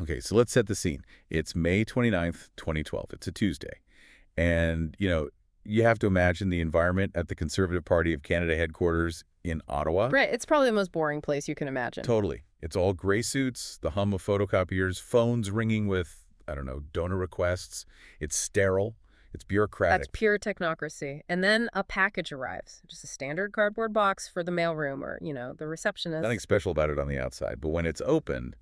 Okay, so let's set the scene. It's May 29th, 2012. It's a Tuesday. And, you have to imagine the environment at the Conservative Party of Canada headquarters in Ottawa. Right. It's probably the most boring place you can imagine. Totally. It's all gray suits, the hum of photocopiers, phones ringing with, I don't know, donor requests. It's sterile. It's bureaucratic. That's pure technocracy. And then a package arrives. Just a standard cardboard box for the mailroom or, the receptionist. Nothing special about it on the outside. But when it's opened,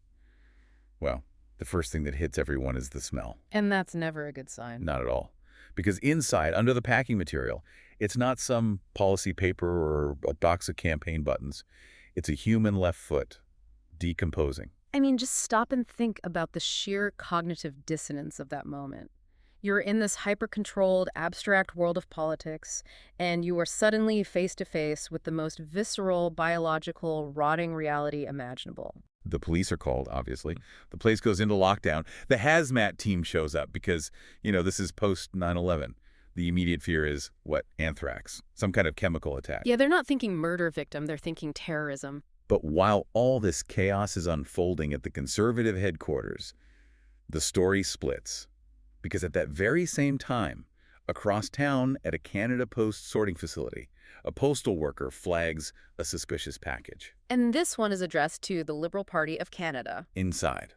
well, the first thing that hits everyone is the smell. And that's never a good sign. Not at all. Because inside, under the packing material, it's not some policy paper or a box of campaign buttons. It's a human left foot, decomposing. I mean, just stop and think about the sheer cognitive dissonance of that moment. You're in this hyper-controlled, abstract world of politics, and you are suddenly face-to-face with the most visceral, biological, rotting reality imaginable. The police are called, obviously. The place goes into lockdown. The hazmat team shows up because, this is post 9/11. The immediate fear is, what, anthrax, some kind of chemical attack. Yeah, they're not thinking murder victim, they're thinking terrorism. But while all this chaos is unfolding at the Conservative headquarters, the story splits. Because at that very same time, across town at a Canada Post sorting facility, a postal worker flags a suspicious package. And this one is addressed to the Liberal Party of Canada. Inside,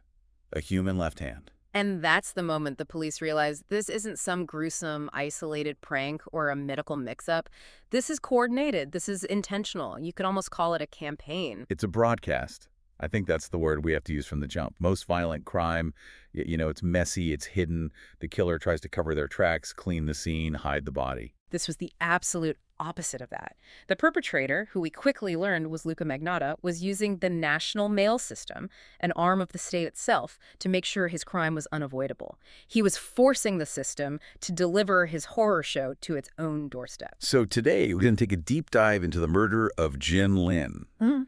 a human left hand. And that's the moment the police realize this isn't some gruesome, isolated prank or a medical mix-up. This is coordinated. This is intentional. You could almost call it a campaign. It's a broadcast. I think that's the word we have to use from the jump. Most violent crime, it's messy, it's hidden. The killer tries to cover their tracks, clean the scene, hide the body. This was the absolute opposite of that. The perpetrator, who we quickly learned was Luka Magnotta, was using the national mail system, an arm of the state itself, to make sure his crime was unavoidable. He was forcing the system to deliver his horror show to its own doorstep. So today, we're going to take a deep dive into the murder of Jun Lin. Mm-hmm.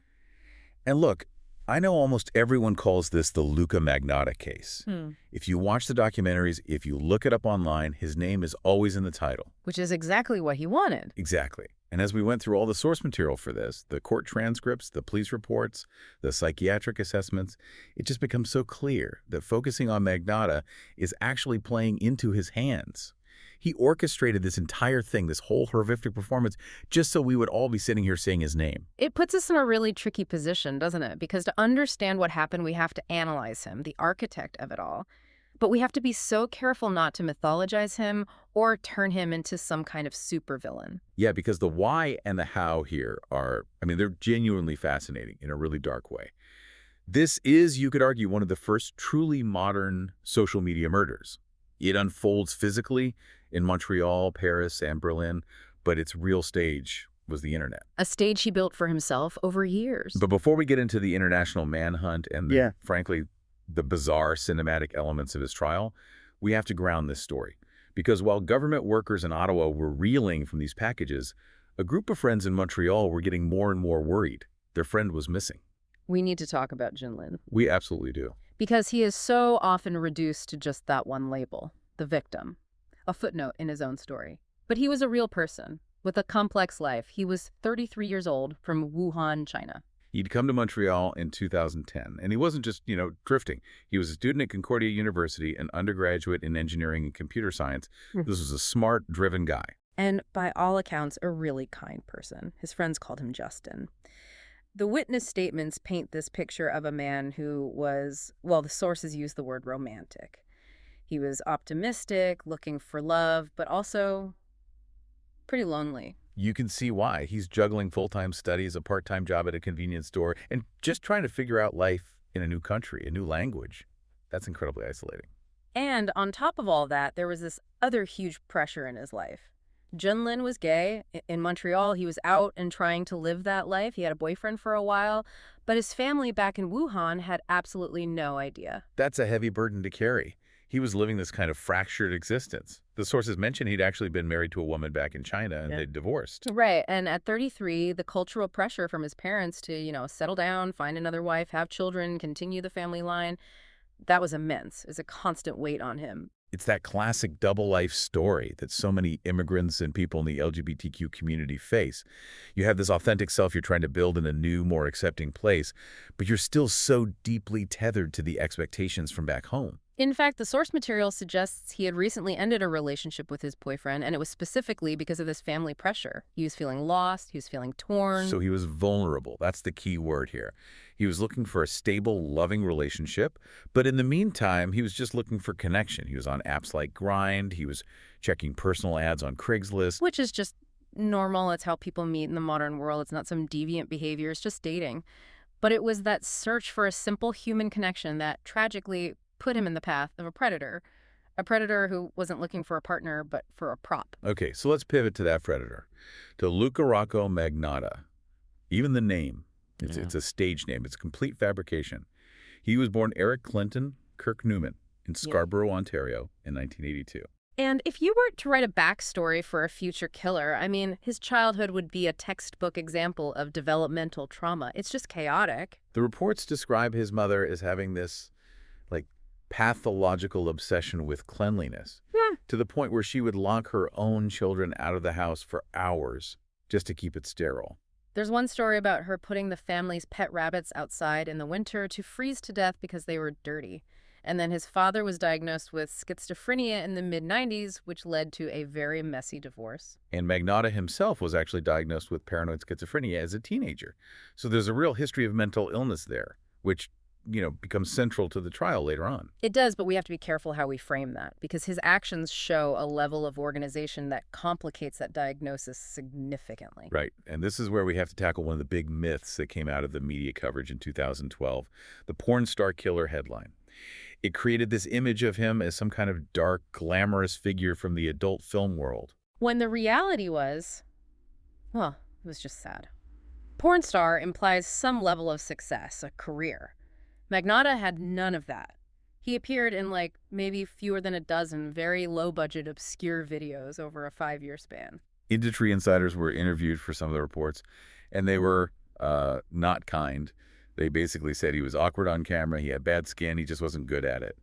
And look, I know almost everyone calls this the Luka Magnotta case. If you watch the documentaries, if you look it up online, his name is always in the title. Which is exactly what he wanted. Exactly. And as we went through all the source material for this, the court transcripts, the police reports, the psychiatric assessments, it just becomes so clear that focusing on Magnotta is actually playing into his hands. He orchestrated this entire thing, this whole horrific performance, just so we would all be sitting here saying his name. It puts us in a really tricky position, doesn't it? Because to understand what happened, we have to analyze him, the architect of it all. But we have to be so careful not to mythologize him or turn him into some kind of supervillain. Yeah, because the why and the how here are, they're genuinely fascinating in a really dark way. This is, you could argue, one of the first truly modern social media murders. It unfolds physically in Montreal, Paris, and Berlin, but its real stage was the internet. A stage he built for himself over years. But before we get into the international manhunt and, frankly, the bizarre cinematic elements of his trial, we have to ground this story. Because while government workers in Ottawa were reeling from these packages, a group of friends in Montreal were getting more and more worried. Their friend was missing. We need to talk about Jun Lin. We absolutely do. Because he is so often reduced to just that one label, the victim. A footnote in his own story. But he was a real person with a complex life. He was 33 years old from Wuhan, China. He'd come to Montreal in 2010, and he wasn't just, drifting. He was a student at Concordia University, an undergraduate in engineering and computer science. This was a smart, driven guy. And by all accounts, a really kind person. His friends called him Justin. The witness statements paint this picture of a man who was, the sources use the word romantic. He was optimistic, looking for love, but also pretty lonely. You can see why. He's juggling full-time studies, a part-time job at a convenience store, and just trying to figure out life in a new country, a new language. That's incredibly isolating. And on top of all that, there was this other huge pressure in his life. Jun Lin was gay. In Montreal, he was out and trying to live that life. He had a boyfriend for a while, but his family back in Wuhan had absolutely no idea. That's a heavy burden to carry. He was living this kind of fractured existence. The sources mentioned he'd actually been married to a woman back in China and they'd divorced. Right. And at 33, the cultural pressure from his parents to, settle down, find another wife, have children, continue the family line, that was immense. It was a constant weight on him. It's that classic double life story that so many immigrants and people in the LGBTQ community face. You have this authentic self you're trying to build in a new, more accepting place, but you're still so deeply tethered to the expectations from back home. In fact, the source material suggests he had recently ended a relationship with his boyfriend, and it was specifically because of this family pressure. He was feeling lost, he was feeling torn. So he was vulnerable. That's the key word here. He was looking for a stable, loving relationship, but in the meantime, he was just looking for connection. He was on apps like Grind, he was checking personal ads on Craigslist. Which is just normal. It's how people meet in the modern world. It's not some deviant behavior. It's just dating. But it was that search for a simple human connection that tragically put him in the path of a predator who wasn't looking for a partner, but for a prop. Okay, so let's pivot to that predator, to Luka Rocco Magnotta. Even the name, it's a stage name. It's a complete fabrication. He was born Eric Clinton Kirk Newman in Scarborough, Ontario in 1982. And if you were to write a backstory for a future killer, I mean, his childhood would be a textbook example of developmental trauma. It's just chaotic. The reports describe his mother as having this, like, pathological obsession with cleanliness, to the point where she would lock her own children out of the house for hours just to keep it sterile. There's one story about her putting the family's pet rabbits outside in the winter to freeze to death because they were dirty. And then his father was diagnosed with schizophrenia in the mid-90s, which led to a very messy divorce. And Magnotta himself was actually diagnosed with paranoid schizophrenia as a teenager. So there's a real history of mental illness there, which becomes central to the trial later on. It does, but we have to be careful how we frame that, because his actions show a level of organization that complicates that diagnosis significantly. Right, and this is where we have to tackle one of the big myths that came out of the media coverage in 2012, the porn star killer headline. It created this image of him as some kind of dark, glamorous figure from the adult film world. When the reality was, well, it was just sad. Porn star implies some level of success, a career. Magnotta had none of that. He appeared in maybe fewer than a dozen very low-budget, obscure videos over a 5-year span. Industry insiders were interviewed for some of the reports, and they were not kind. They basically said he was awkward on camera, he had bad skin, he just wasn't good at it.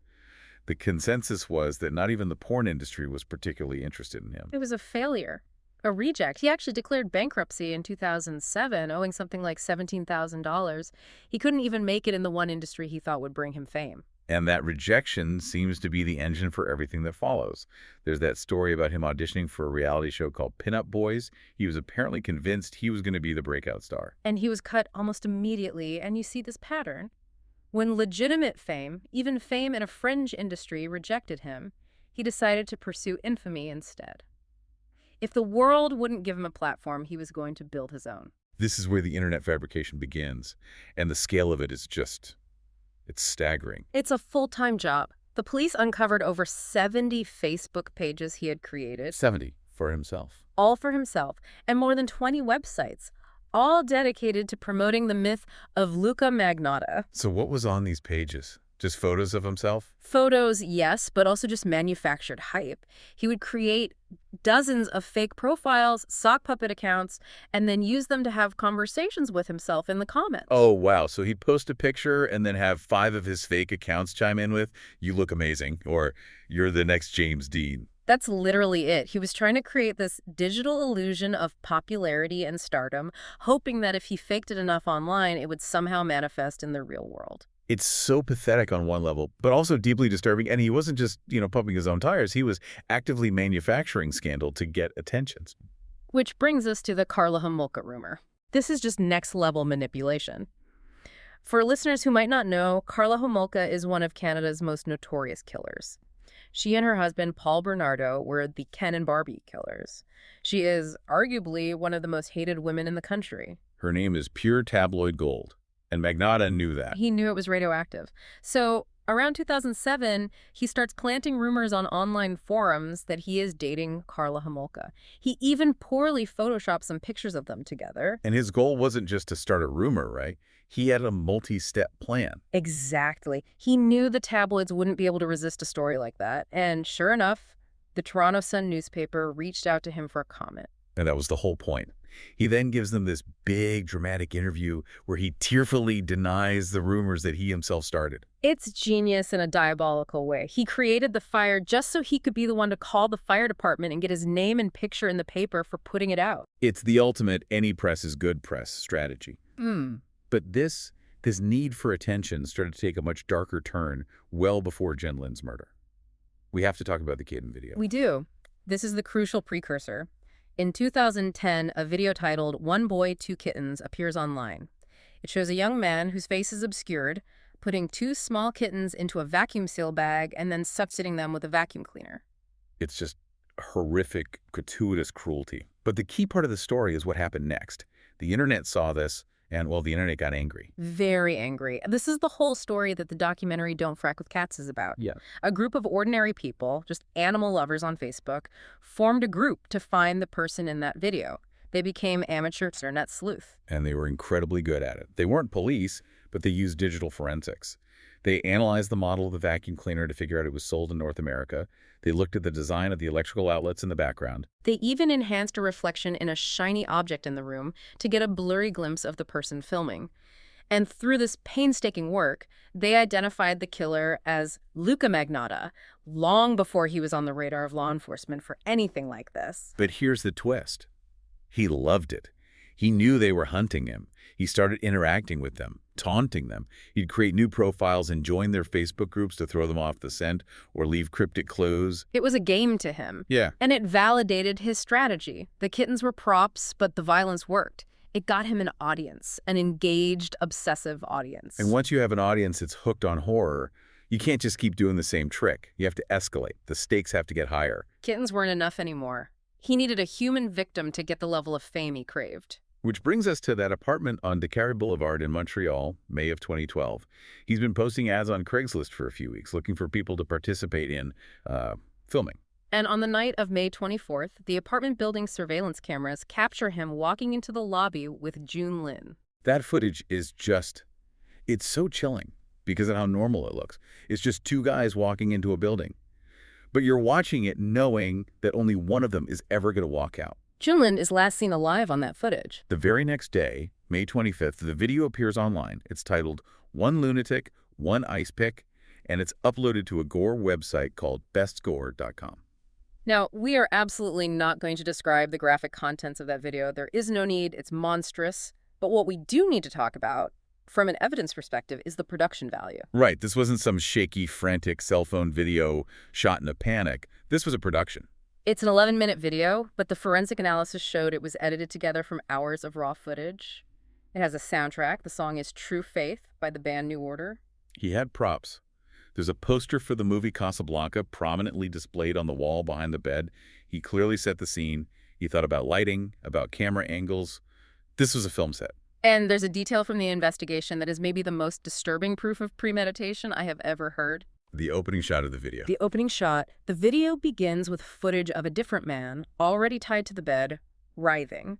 The consensus was that not even the porn industry was particularly interested in him. It was a failure, a reject. He actually declared bankruptcy in 2007, owing something like $17,000. He couldn't even make it in the one industry he thought would bring him fame. And that rejection seems to be the engine for everything that follows. There's that story about him auditioning for a reality show called Pinup Boys. He was apparently convinced he was going to be the breakout star. And he was cut almost immediately, and you see this pattern. When legitimate fame, even fame in a fringe industry, rejected him, he decided to pursue infamy instead. If the world wouldn't give him a platform, he was going to build his own. This is where the internet fabrication begins, and the scale of it is it's staggering. It's a full-time job. The police uncovered over 70 Facebook pages he had created. 70 for himself. All for himself, and more than 20 websites, all dedicated to promoting the myth of Luka Magnotta. So what was on these pages? Just photos of himself? Photos, yes, but also just manufactured hype. He would create dozens of fake profiles, sock puppet accounts, and then use them to have conversations with himself in the comments. Oh, wow. So he'd post a picture and then have 5 of his fake accounts chime in with, "You look amazing," or "You're the next James Dean." That's literally it. He was trying to create this digital illusion of popularity and stardom, hoping that if he faked it enough online, it would somehow manifest in the real world. It's so pathetic on one level, but also deeply disturbing. And he wasn't just, pumping his own tires. He was actively manufacturing scandal to get attention. Which brings us to the Karla Homolka rumor. This is just next-level manipulation. For listeners who might not know, Karla Homolka is one of Canada's most notorious killers. She and her husband, Paul Bernardo, were the Ken and Barbie killers. She is arguably one of the most hated women in the country. Her name is pure tabloid gold. And Magnotta knew that. He knew it was radioactive. So around 2007, he starts planting rumors on online forums that he is dating Karla Homolka. He even poorly photoshopped some pictures of them together. And his goal wasn't just to start a rumor, right? He had a multi-step plan. Exactly. He knew the tabloids wouldn't be able to resist a story like that. And sure enough, the Toronto Sun newspaper reached out to him for a comment. And that was the whole point. He then gives them this big dramatic interview where he tearfully denies the rumors that he himself started. It's genius in a diabolical way. He created the fire just so he could be the one to call the fire department and get his name and picture in the paper for putting it out. It's the ultimate any press is good press strategy. But this need for attention started to take a much darker turn well before Jun Lin's murder. We have to talk about the kitten video. We do. This is the crucial precursor. In 2010, a video titled "One Boy, Two Kittens" appears online. It shows a young man whose face is obscured, putting two small kittens into a vacuum seal bag and then substituting them with a vacuum cleaner. It's just horrific, gratuitous cruelty. But the key part of the story is what happened next. The internet saw this, and, well, the internet got angry. Very angry. This is the whole story that the documentary Don't Frack with Cats is about. Yeah. A group of ordinary people, just animal lovers on Facebook, formed a group to find the person in that video. They became amateur internet sleuth. And they were incredibly good at it. They weren't police, but they used digital forensics. They analyzed the model of the vacuum cleaner to figure out it was sold in North America. They looked at the design of the electrical outlets in the background. They even enhanced a reflection in a shiny object in the room to get a blurry glimpse of the person filming. And through this painstaking work, they identified the killer as Luka Magnotta, long before he was on the radar of law enforcement for anything like this. But here's the twist. He loved it. He knew they were hunting him. He started interacting with them, taunting them. He'd create new profiles and join their Facebook groups to throw them off the scent or leave cryptic clues. It was a game to him. Yeah. And it validated his strategy. The kittens were props, but the violence worked. It got him an audience, an engaged, obsessive audience. And once you have an audience that's hooked on horror, you can't just keep doing the same trick. You have to escalate. The stakes have to get higher. Kittens weren't enough anymore. He needed a human victim to get the level of fame he craved. Which brings us to that apartment on Concordia Boulevard in Montreal, May of 2012. He's been posting ads on Craigslist for a few weeks, looking for people to participate in filming. And on the night of May 24th, the apartment building's surveillance cameras capture him walking into the lobby with Jun Lin. That footage is just, it's so chilling because of how normal it looks. It's just two guys walking into a building. But you're watching it knowing that only one of them is ever going to walk out. Jun Lin is last seen alive on that footage. The very next day, May 25th, the video appears online. It's titled One Lunatic, One Ice Pick, and it's uploaded to a gore website called bestscore.com. Now, we are absolutely not going to describe the graphic contents of that video. There is no need. It's monstrous. But what we do need to talk about, from an evidence perspective, is the production value. Right. This wasn't some shaky, frantic cell phone video shot in a panic. This was a production. It's an 11-minute video, but the forensic analysis showed it was edited together from hours of raw footage. It has a soundtrack. The song is True Faith by the band New Order. He had props. There's a poster for the movie Casablanca prominently displayed on the wall behind the bed. He clearly set the scene. He thought about lighting, about camera angles. This was a film set. And there's a detail from the investigation that is maybe the most disturbing proof of premeditation I have ever heard. The opening shot of the video. The opening shot. The video begins with footage of a different man, already tied to the bed, writhing.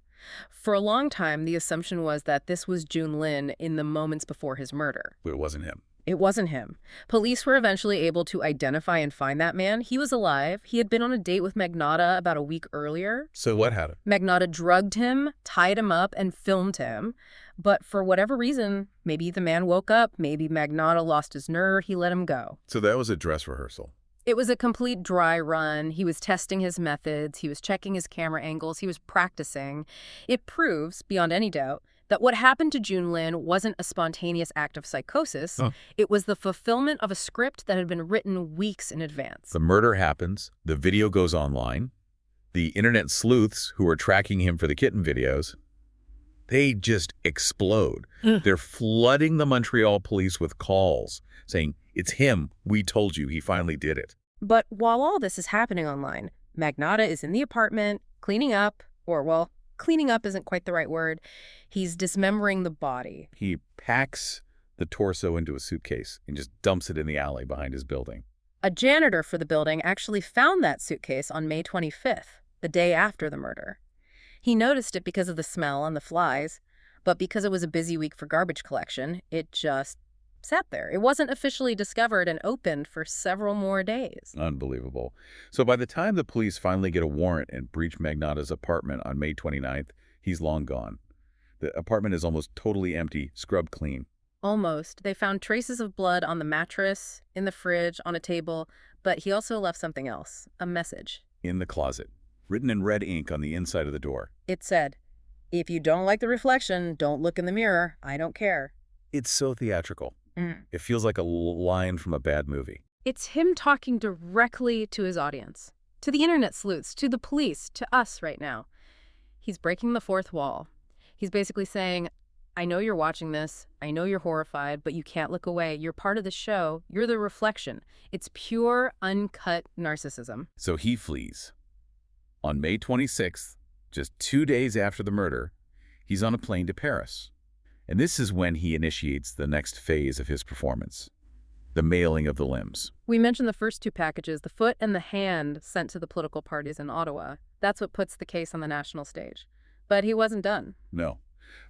For a long time, the assumption was that this was Jun Lin in the moments before his murder. But it wasn't him. It wasn't him. Police were eventually able to identify and find that man. He was alive. He had been on a date with Magnotta about a week earlier. So what happened? Magnotta drugged him, tied him up, and filmed him. But for whatever reason, maybe the man woke up, maybe Magnotta lost his nerve, he let him go. So that was a dress rehearsal. It was a complete dry run. He was testing his methods. He was checking his camera angles. He was practicing. It proves, beyond any doubt, that what happened to Jun Lin wasn't a spontaneous act of psychosis. It was the fulfillment of a script that had been written weeks in advance. The murder happens. The video goes online. The internet sleuths who are tracking him for the kitten videos, they just explode. They're flooding the Montreal police with calls saying, "It's him. We told you. He finally did it." But while all this is happening online, Magnotta is in the apartment, cleaning up, or, well, cleaning up isn't quite the right word. He's dismembering the body. He packs the torso into a suitcase and just dumps it in the alley behind his building. A janitor for the building actually found that suitcase on May 25th, the day after the murder. He noticed it because of the smell and the flies, but because it was a busy week for garbage collection, it just sat there. It wasn't officially discovered and opened for several more days. Unbelievable. So by the time the police finally get a warrant and breach Magnotta's apartment on May 29th, He's long gone. The apartment is almost totally empty, scrubbed clean. Almost. They found traces of blood on the mattress, in the fridge, on a table, but he also left something else, a message. In the closet, written in red ink on the inside of the door. It said, "If you don't like the reflection, don't look in the mirror. I don't care." It's so theatrical. It feels like a line from a bad movie. It's him talking directly to his audience, to the internet sleuths, to the police, to us right now. He's breaking the fourth wall. He's basically saying, I know you're watching this. I know you're horrified, but you can't look away. You're part of the show. You're the reflection. It's pure, uncut narcissism. So he flees. On May 26th, just 2 days after the murder, he's on a plane to Paris. And this is when he initiates the next phase of his performance, the mailing of the limbs. We mentioned the first two packages, the foot and the hand sent to the political parties in Ottawa. That's what puts the case on the national stage. But he wasn't done. No.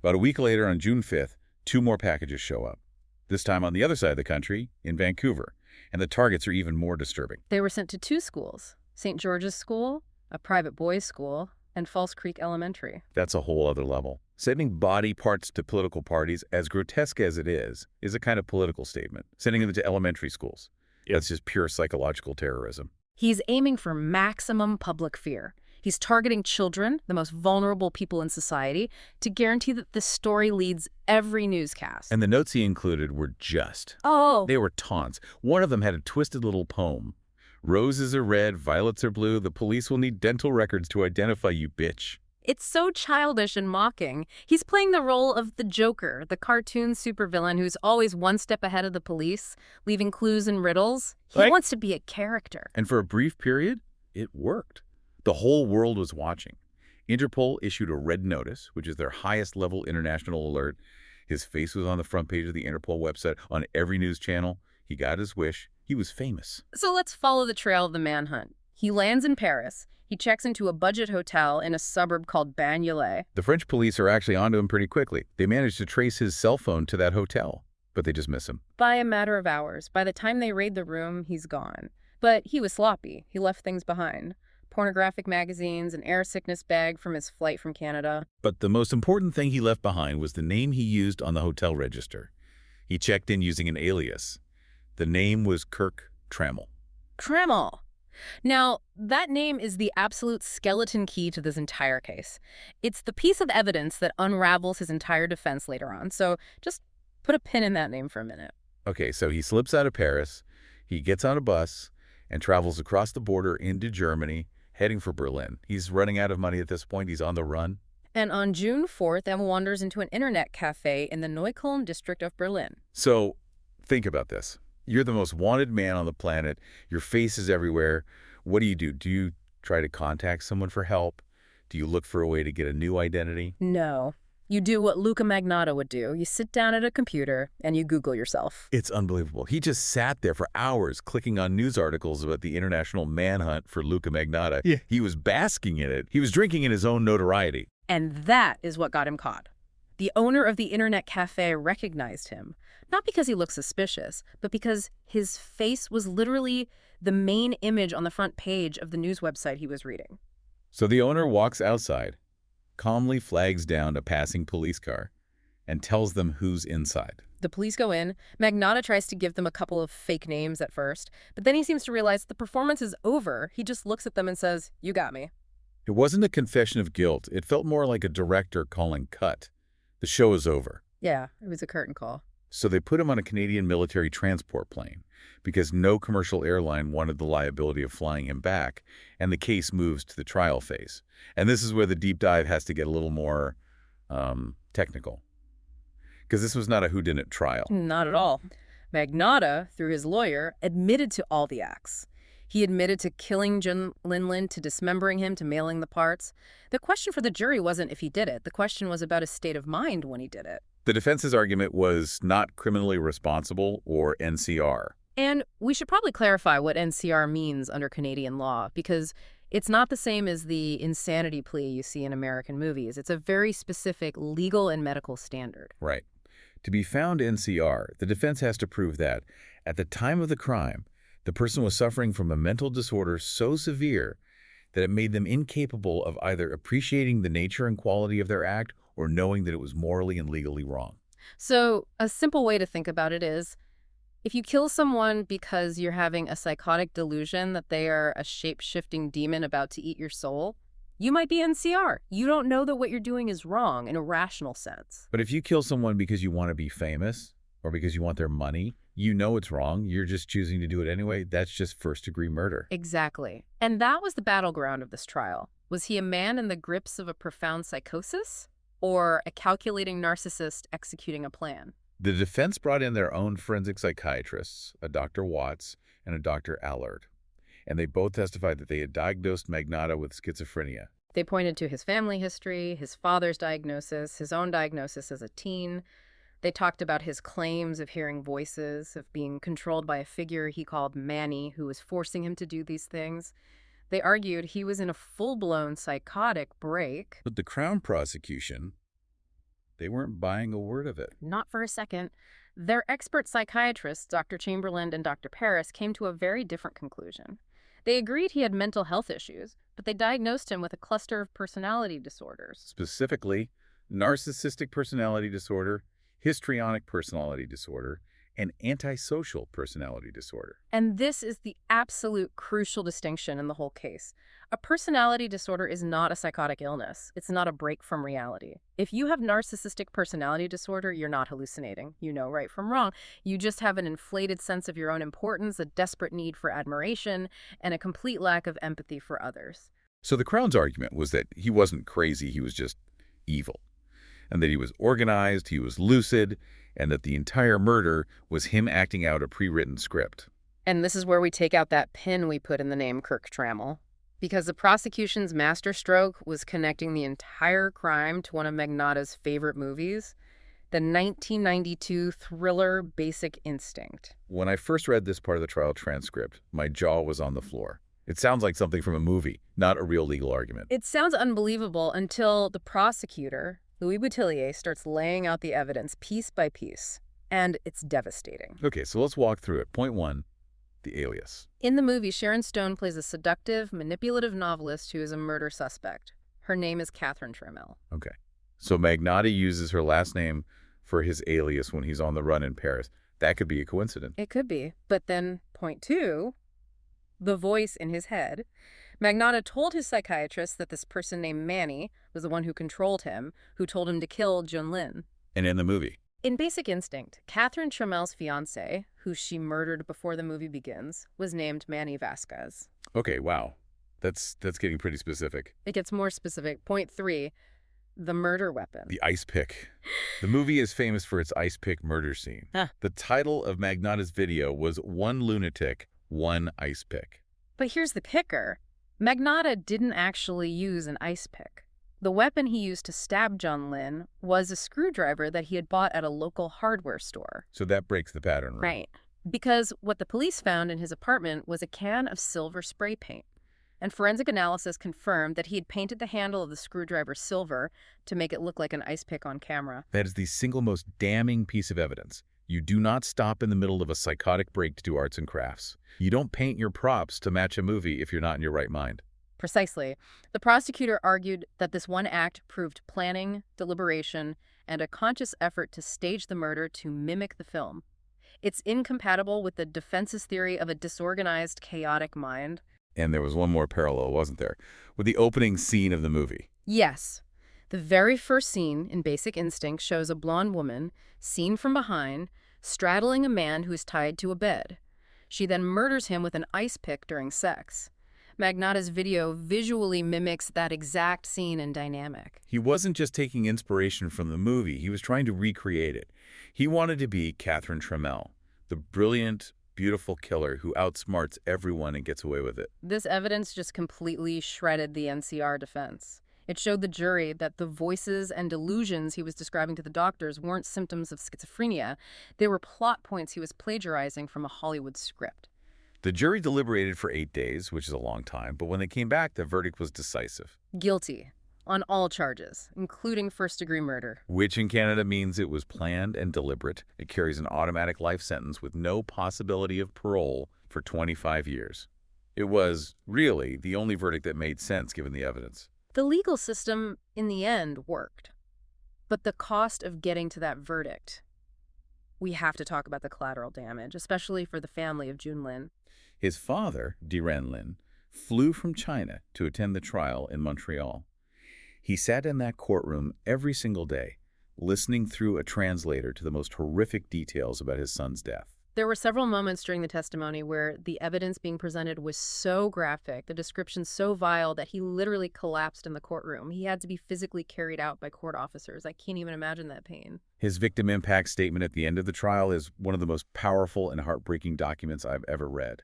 About a week later, on June 5th, 2 more packages show up. This time on the other side of the country, in Vancouver. And the targets are even more disturbing. They were sent to 2 schools, St. George's School, a private boys' school, and False Creek Elementary. That's a whole other level. Sending body parts to political parties, as grotesque as it is a kind of political statement. Sending them to elementary schools. That's just pure psychological terrorism. He's aiming for maximum public fear. He's targeting children, the most vulnerable people in society, to guarantee that this story leads every newscast. And the notes he included were just. Oh! They were taunts. One of them had a twisted little poem. Roses are red, violets are blue. The police will need dental records to identify you, bitch. It's so childish and mocking. He's playing the role of the Joker, the cartoon supervillain who's always one step ahead of the police, leaving clues and riddles. He wants to be a character. And for a brief period, it worked. The whole world was watching. Interpol issued a red notice, which is their highest level international alert. His face was on the front page of the Interpol website, on every news channel. He got his wish. He was famous. So let's follow the trail of the manhunt. He lands in Paris. He checks into a budget hotel in a suburb called Bagnolet. The French police are actually onto him pretty quickly. They managed to trace his cell phone to that hotel, but they just miss him. By a matter of hours. By the time they raid the room, he's gone. But he was sloppy. He left things behind. Pornographic magazines, an air sickness bag from his flight from Canada. But the most important thing he left behind was the name he used on the hotel register. He checked in using an alias. The name was Kirk Trammell. Trammell. Now, that name is the absolute skeleton key to this entire case. It's the piece of evidence that unravels his entire defense later on. So just put a pin in that name for a minute. Okay, so he slips out of Paris, he gets on a bus, and travels across the border into Germany, heading for Berlin. He's running out of money at this point. He's on the run. And on June 4th, Em wanders into an internet cafe in the Neukölln district of Berlin. So think about this. You're the most wanted man on the planet. Your face is everywhere. What do? Do you try to contact someone for help? Do you look for a way to get a new identity? No. You do what Luka Magnotta would do. You sit down at a computer and you Google yourself. It's unbelievable. He just sat there for hours clicking on news articles about the international manhunt for Luka Magnotta. Yeah. He was basking in it. He was drinking in his own notoriety. And that is what got him caught. The owner of the internet cafe recognized him, not because he looked suspicious, but because his face was literally the main image on the front page of the news website he was reading. So the owner walks outside, calmly flags down a passing police car, and tells them who's inside. The police go in. Magnotta tries to give them a couple of fake names at first, but then he seems to realize the performance is over. He just looks at them and says, "You got me." It wasn't a confession of guilt. It felt more like a director calling cut. The show is over. Yeah, it was a curtain call. So they put him on a Canadian military transport plane because no commercial airline wanted the liability of flying him back, and the case moves to the trial phase. And this is where the deep dive has to get a little more technical, because this was not a whodunit trial. Not at all. Magnotta, through his lawyer, admitted to all the acts. He admitted to killing Jun Lin, to dismembering him, to mailing the parts. The question for the jury wasn't if he did it. The question was about his state of mind when he did it. The defense's argument was not criminally responsible, or NCR. And we should probably clarify what NCR means under Canadian law, because it's not the same as the insanity plea you see in American movies. It's a very specific legal and medical standard. Right. To be found NCR, the defense has to prove that, at the time of the crime, the person was suffering from a mental disorder so severe that it made them incapable of either appreciating the nature and quality of their act or knowing that it was morally and legally wrong. So a simple way to think about it is, if you kill someone because you're having a psychotic delusion that they are a shape-shifting demon about to eat your soul, you might be NCR. You don't know that what you're doing is wrong in a rational sense. But if you kill someone because you want to be famous or because you want their money, you know it's wrong, you're just choosing to do it anyway, that's just first-degree murder. Exactly. And that was the battleground of this trial. Was he a man in the grips of a profound psychosis, or a calculating narcissist executing a plan? The defense brought in their own forensic psychiatrists, a Dr. Watts and a Dr. Allard, and they both testified that they had diagnosed Magnotta with schizophrenia. They pointed to his family history, his father's diagnosis, his own diagnosis as a teen. They talked about his claims of hearing voices, of being controlled by a figure he called Manny, who was forcing him to do these things. They argued he was in a full-blown psychotic break. But the Crown prosecution, they weren't buying a word of it. Not for a second. Their expert psychiatrists, Dr. Chamberlain and Dr. Paris, came to a very different conclusion. They agreed he had mental health issues, but they diagnosed him with a cluster of personality disorders. Specifically, narcissistic personality disorder, histrionic personality disorder, and antisocial personality disorder. And this is the absolute crucial distinction in the whole case. A personality disorder is not a psychotic illness. It's not a break from reality. If you have narcissistic personality disorder, you're not hallucinating. You know right from wrong. You just have an inflated sense of your own importance, a desperate need for admiration, and a complete lack of empathy for others. So the Crown's argument was that he wasn't crazy, he was just evil, and that he was organized, he was lucid, and that the entire murder was him acting out a pre-written script. And this is where we take out that pin we put in the name Kirk Trammell. Because the prosecution's masterstroke was connecting the entire crime to one of Magnotta's favorite movies, the 1992 thriller Basic Instinct. When I first read this part of the trial transcript, my jaw was on the floor. It sounds like something from a movie, not a real legal argument. It sounds unbelievable until the prosecutor, Louis Boutillier, starts laying out the evidence piece by piece, and it's devastating. Okay, so let's walk through it. Point one, the alias. In the movie, Sharon Stone plays a seductive, manipulative novelist who is a murder suspect. Her name is Catherine Trammell. Okay, so Magnotta uses her last name for his alias when he's on the run in Paris. That could be a coincidence. It could be. But then, point two, the voice in his head. Magnotta told his psychiatrist that this person named Manny was the one who controlled him, who told him to kill Jun Lin. And in the movie? In Basic Instinct, Catherine Trammell's fiancé, who she murdered before the movie begins, was named Manny Vasquez. Okay, wow. That's getting pretty specific. It gets more specific. Point three, the murder weapon. The ice pick. The movie is famous for its ice pick murder scene. Huh. The title of Magnotta's video was One Lunatic, One Ice Pick. But here's the kicker. Magnotta didn't actually use an ice pick. The weapon he used to stab Jun Lin was a screwdriver that he had bought at a local hardware store. So that breaks the pattern, right? Right. Because what the police found in his apartment was a can of silver spray paint. And forensic analysis confirmed that he had painted the handle of the screwdriver silver to make it look like an ice pick on camera. That is the single most damning piece of evidence. You do not stop in the middle of a psychotic break to do arts and crafts. You don't paint your props to match a movie if you're not in your right mind. Precisely. The prosecutor argued that this one act proved planning, deliberation, and a conscious effort to stage the murder to mimic the film. It's incompatible with the defense's theory of a disorganized, chaotic mind. And there was one more parallel, wasn't there? With the opening scene of the movie. Yes. The very first scene in Basic Instinct shows a blonde woman, seen from behind, straddling a man who is tied to a bed. She then murders him with an ice pick during sex. Magnotta's video visually mimics that exact scene and dynamic. He wasn't just taking inspiration from the movie, he was trying to recreate it. He wanted to be Catherine Trammell, the brilliant, beautiful killer who outsmarts everyone and gets away with it. This evidence just completely shredded the NCR defense. It showed the jury that the voices and delusions he was describing to the doctors weren't symptoms of schizophrenia. They were plot points he was plagiarizing from a Hollywood script. The jury deliberated for 8 days, which is a long time, but when they came back, the verdict was decisive. Guilty on all charges, including first-degree murder. Which in Canada means it was planned and deliberate. It carries an automatic life sentence with no possibility of parole for 25 years. It was, really, the only verdict that made sense given the evidence. The legal system, in the end, worked. But the cost of getting to that verdict, we have to talk about the collateral damage, especially for the family of Jun Lin. His father, Jun Lin, flew from China to attend the trial in Montreal. He sat in that courtroom every single day, listening through a translator to the most horrific details about his son's death. There were several moments during the testimony where the evidence being presented was so graphic, the description so vile, that he literally collapsed in the courtroom. He had to be physically carried out by court officers. I can't even imagine that pain. His victim impact statement at the end of the trial is one of the most powerful and heartbreaking documents I've ever read.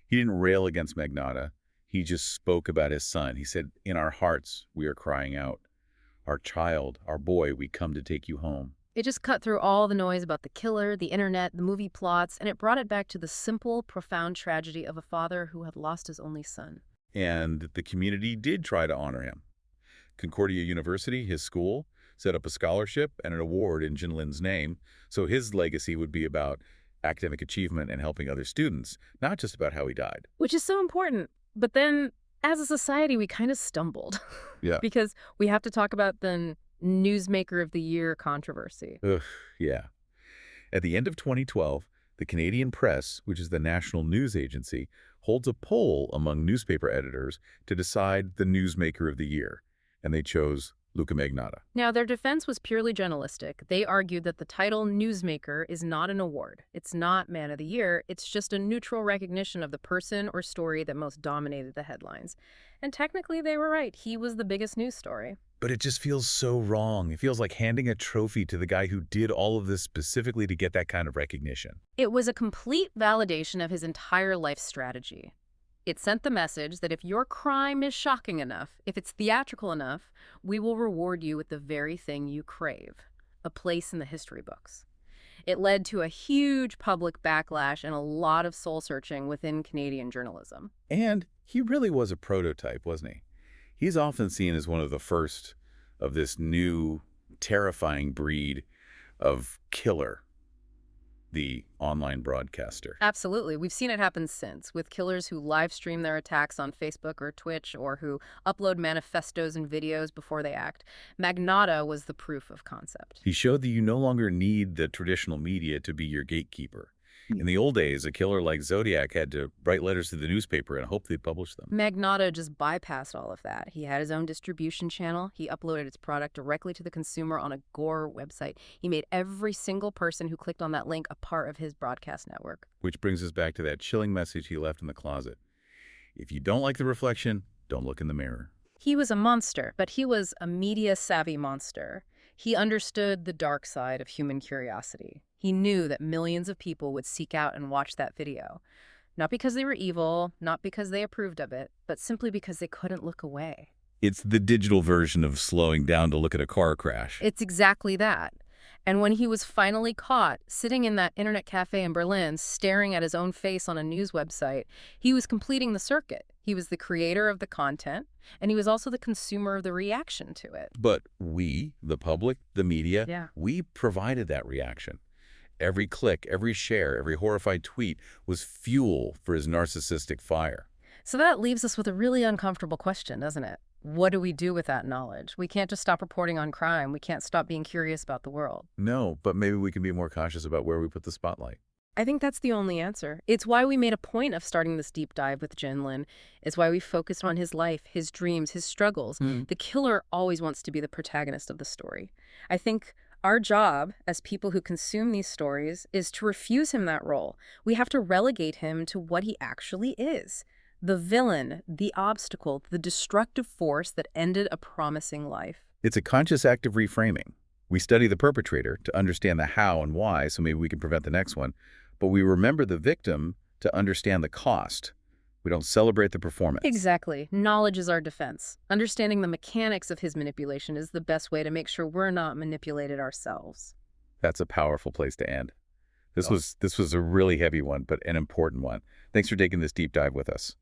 He didn't rail against Magnotta. He just spoke about his son. He said, "In our hearts, we are crying out. Our child, our boy, we come to take you home." It just cut through all the noise about the killer, the internet, the movie plots, and it brought it back to the simple, profound tragedy of a father who had lost his only son. And the community did try to honor him. Concordia University, his school, set up a scholarship and an award in Jun Lin's name, so his legacy would be about academic achievement and helping other students, not just about how he died. Which is so important. But then, as a society, we kind of stumbled. Yeah. Because we have to talk about the Newsmaker of the Year controversy. Ugh, yeah. At the end of 2012, the Canadian Press, which is the national news agency, holds a poll among newspaper editors to decide the Newsmaker of the Year, and they chose Luka Magnotta. Now, their defense was purely journalistic. They argued that the title Newsmaker is not an award. It's not Man of the Year. It's just a neutral recognition of the person or story that most dominated the headlines. And technically, they were right. He was the biggest news story. But it just feels so wrong. It feels like handing a trophy to the guy who did all of this specifically to get that kind of recognition. It was a complete validation of his entire life strategy. It sent the message that if your crime is shocking enough, if it's theatrical enough, we will reward you with the very thing you crave, a place in the history books. It led to a huge public backlash and a lot of soul-searching within Canadian journalism. And he really was a prototype, wasn't he? He's often seen as one of the first of this new, terrifying breed of killer, the online broadcaster. Absolutely. We've seen it happen since, with killers who live stream their attacks on Facebook or Twitch, or who upload manifestos and videos before they act. Magnotta was the proof of concept. He showed that you no longer need the traditional media to be your gatekeeper. In the old days, a killer like Zodiac had to write letters to the newspaper and hope they'd publish them. Magnotta just bypassed all of that. He had his own distribution channel. He uploaded his product directly to the consumer on a Gore website. He made every single person who clicked on that link a part of his broadcast network. Which brings us back to that chilling message he left in the closet. If you don't like the reflection, don't look in the mirror. He was a monster, but he was a media-savvy monster. He understood the dark side of human curiosity. He knew that millions of people would seek out and watch that video. Not because they were evil, not because they approved of it, but simply because they couldn't look away. It's the digital version of slowing down to look at a car crash. It's exactly that. And when he was finally caught, sitting in that internet cafe in Berlin, staring at his own face on a news website, he was completing the circuit. He was the creator of the content, and he was also the consumer of the reaction to it. But we, the public, the media, we provided that reaction. Every click, every share, every horrified tweet was fuel for his narcissistic fire. So that leaves us with a really uncomfortable question, doesn't it? What do we do with that knowledge? We can't just stop reporting on crime. We can't stop being curious about the world. No, but maybe we can be more cautious about where we put the spotlight. I think that's the only answer. It's why we made a point of starting this deep dive with Jun Lin. It's why we focused on his life, his dreams, his struggles. The killer always wants to be the protagonist of the story. I think our job as people who consume these stories is to refuse him that role. We have to relegate him to what he actually is. The villain, the obstacle, the destructive force that ended a promising life. It's a conscious act of reframing. We study the perpetrator to understand the how and why, so maybe we can prevent the next one. But we remember the victim to understand the cost. We don't celebrate the performance. Exactly. Knowledge is our defense. Understanding the mechanics of his manipulation is the best way to make sure we're not manipulated ourselves. That's a powerful place to end. This was a really heavy one, but an important one. Thanks for taking this deep dive with us.